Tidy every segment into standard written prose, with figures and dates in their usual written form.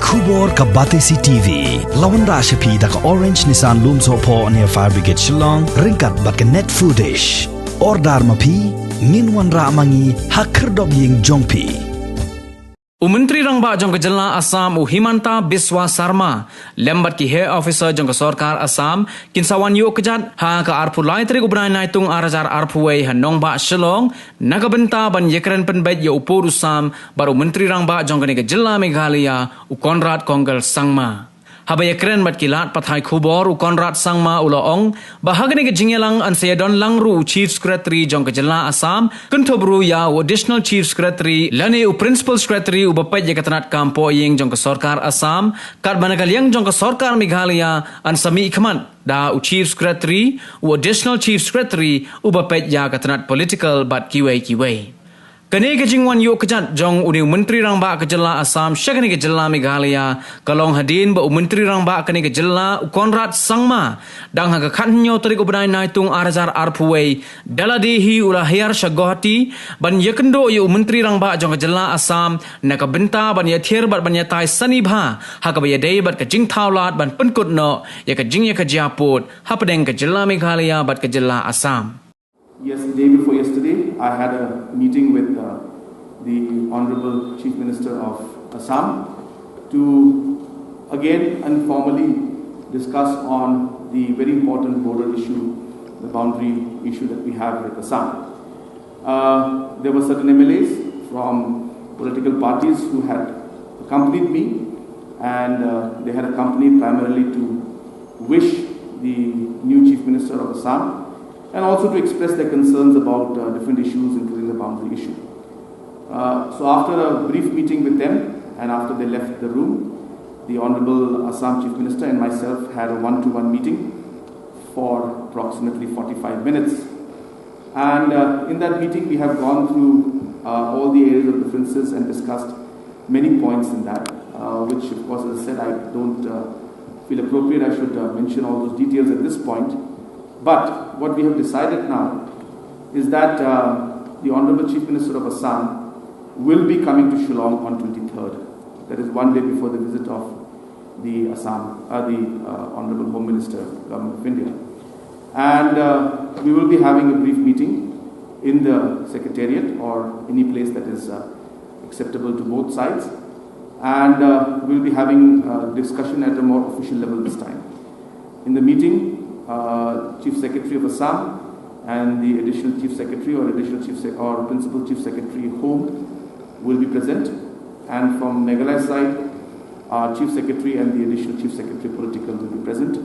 Kubor ka Batesi TV. Lawan Rashapi da ka Orange Nissan Looms Hopo near Fire Brigade Shillong. Ringkat bat ka net foodish. Ordar mapi. Minwan ra mangi hakerdog ying jongpi. Menteri Rangba jong kejelna Assam Himata Biswa Sarma lembat ki head officer jong sarkar Assam kinsawan yu kejat ha ka arpu lai Tarik ubrai Naitung arajar arpuwei hanong ba Shillong nakabenta ban Ïakren Pynbeit yu upur Assam baru Menteri Rangba jong ke kejelna Meghalaya ukonrat konggal Sangma. Haba Ïakren mat kilat pathai khubor ukonrat Sangma uloong bahagane ke jingelang an sayadon langru chief secretary jong kejelna Assam kuntobru ya additional chief secretary lane principal secretary ubapet yakatanat kampo ying jong ke sarkar Assam kat banakaliang jong ke sarkar Meghalaya an sami ikman da chief secretary additional chief secretary ubapet yakatanat political but kiwei Kene ke jingwan yu kejat jong uni Menteri Rangba kejelna Assam syakane kejelna Meghalaya kalong hadin ba Menteri Rangba kene kejelna ukonrat Sangma dang ha khanyo Tarik ubrai Naitung arajar arpuwei daladehi ulah hiar syagohati ban yakendo yu Menteri Rangba jong kejelna Assam nakabenta ban yathir bat ban yatai sanibha ha ka bayadei bat ke jing thaulat ban penkutno ya ke jing ya ke japut ha pedeng kejelna Meghalaya bat kejelna Assam. Yes, the day before yesterday, I had a meeting with the Honorable Chief Minister of Assam to again informally discuss on the very important border issue, the boundary issue that we have with Assam. There were certain MLAs from political parties who had accompanied me, and they had accompanied primarily to wish the new Chief Minister of Assam and also to express their concerns about different issues, including the boundary issue. So after a brief meeting with them, and after they left the room, the Honorable Assam Chief Minister and myself had a one-to-one meeting for approximately 45 minutes. And in that meeting, we have gone through all the areas of differences and discussed many points in that, which, of course, as I said, I don't feel appropriate. I should mention all those details at this point. But what we have decided now is that the Honorable Chief Minister of Assam will be coming to Shillong on 23rd. That is one day before the visit of the Honorable Home Minister, Government of India. And we will be having a brief meeting in the Secretariat or any place that is acceptable to both sides. And we will be having a discussion at a more official level this time. In the meeting, Chief Secretary of Assam and the Additional Chief Secretary or Principal Chief Secretary Home will be present, and from Meghalaya side, our Chief Secretary and the Additional Chief Secretary Political will be present.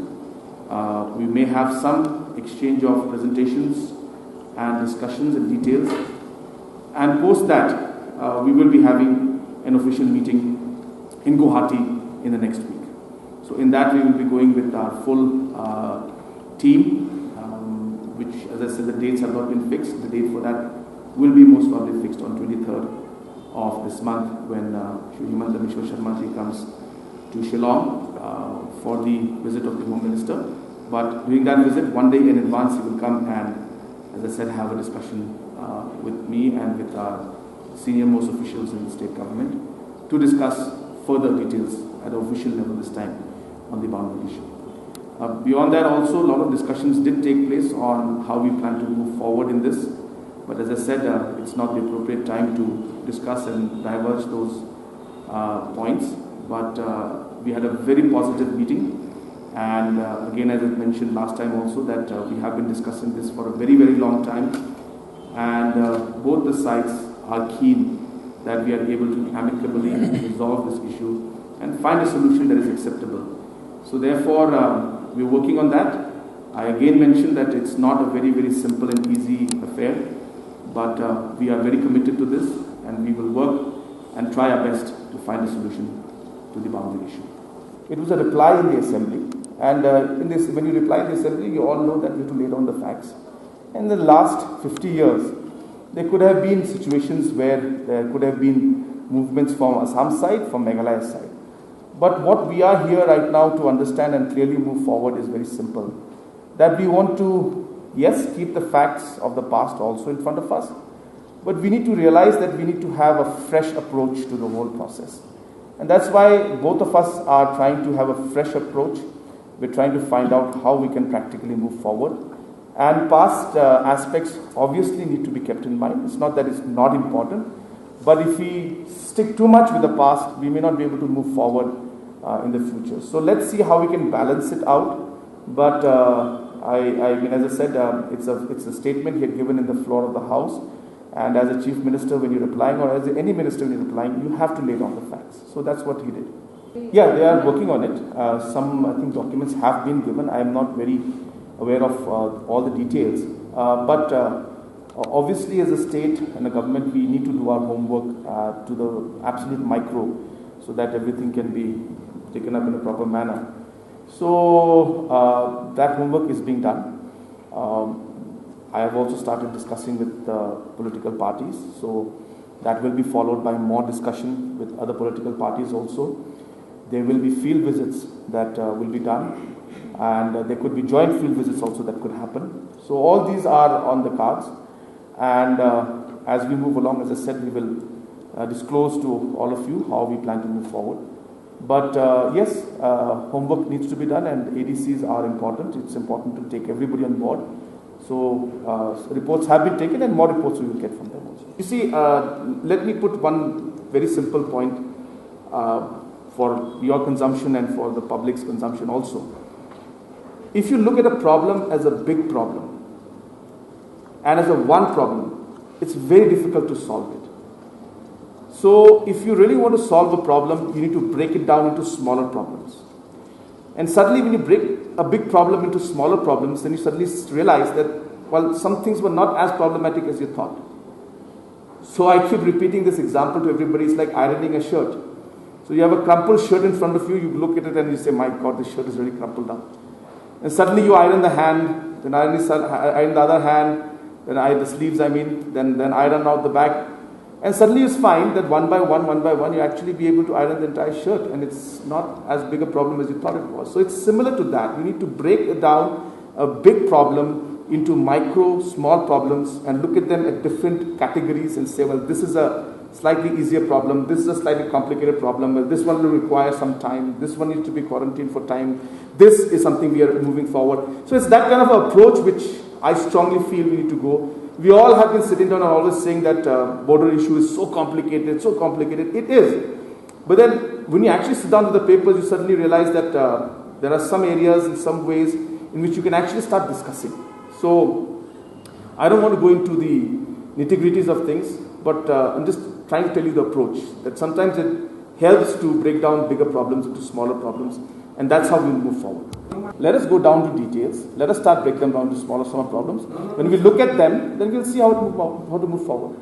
We may have some exchange of presentations and discussions and details, and post that we will be having an official meeting in Guwahati in the next week. So in that we will be going with our full team, which, as I said, the dates have not been fixed. The date for that will be most probably fixed on 23rd of this month when Himata comes to Shillong for the visit of the Home Minister. But during that visit, one day in advance, he will come and, as I said, have a discussion with me and with our senior most officials in the state government to discuss further details at the official level this time on the boundary issue. Beyond that also, a lot of discussions did take place on how we plan to move forward in this. But as I said, it's not the appropriate time to discuss and diverge those points. But we had a very positive meeting. And again, as I mentioned last time also, that we have been discussing this for a very, very long time. And both the sides are keen that we are able to amicably resolve this issue and find a solution that is acceptable. So therefore, we're working on that. I again mentioned that it's not a very, very simple and easy affair, but we are very committed to this, and we will work and try our best to find a solution to the boundary issue. It was a reply in the assembly, and when you reply in the assembly, you all know that you have to lay down the facts. In the last 50 years, there could have been situations where there could have been movements from Assam side, from Meghalaya side. But what we are here right now to understand and clearly move forward is very simple. That we want to, yes, keep the facts of the past also in front of us, but we need to realize that we need to have a fresh approach to the whole process. And that's why both of us are trying to have a fresh approach. We're trying to find out how we can practically move forward. And past aspects obviously need to be kept in mind. It's not that it's not important, but if we stick too much with the past, we may not be able to move forward in the future. So let's see how we can balance it out. But I mean, as I said, it's a statement he had given in the floor of the House. And as a chief minister, when you're replying, or as any minister when you're replying, you have to lay down the facts. So that's what he did. Yeah, they are working on it. Some, I think, documents have been given. I am not very aware of all the details. But obviously, as a state and a government, we need to do our homework to the absolute micro so that everything can be taken up in a proper manner. So that homework is being done. I have also started discussing with political parties. So that will be followed by more discussion with other political parties also. There will be field visits that will be done, and there could be joint field visits also that could happen. So all these are on the cards, and as we move along, as I said, we will disclose to all of you how we plan to move forward. But yes, homework needs to be done, and ADCs are important. It's important to take everybody on board. So reports have been taken, and more reports we will get from them also. You see, let me put one very simple point for your consumption and for the public's consumption also. If you look at a problem as a big problem and as a one problem, it's very difficult to solve it. So if you really want to solve a problem, you need to break it down into smaller problems. And suddenly when you break a big problem into smaller problems, then you suddenly realize that, well, some things were not as problematic as you thought. So I keep repeating this example to everybody. It's like ironing a shirt. So you have a crumpled shirt in front of you, you look at it and you say, my God, this shirt is really crumpled up. And suddenly you iron the hand, then iron the other hand, then iron the sleeves, then iron out the back. And suddenly you find that one by one, you actually be able to iron the entire shirt, and it's not as big a problem as you thought it was. So it's similar to that. You need to break down a big problem into micro, small problems and look at them at different categories and say, well, this is a slightly easier problem, this is a slightly complicated problem, well, this one will require some time, this one needs to be quarantined for time, this is something we are moving forward. So it's that kind of approach which I strongly feel we need to go. We all have been sitting down and always saying that border issue is so complicated, so complicated. It is. But then when you actually sit down with the papers, you suddenly realize that there are some areas in some ways in which you can actually start discussing. So I don't want to go into the nitty-gritties of things, but I'm just trying to tell you the approach, that sometimes it helps to break down bigger problems into smaller problems, and that's how we'll move forward. Let us go down to details. Let us start break them down to smaller problems. When we look at them, then we'll see how to move forward.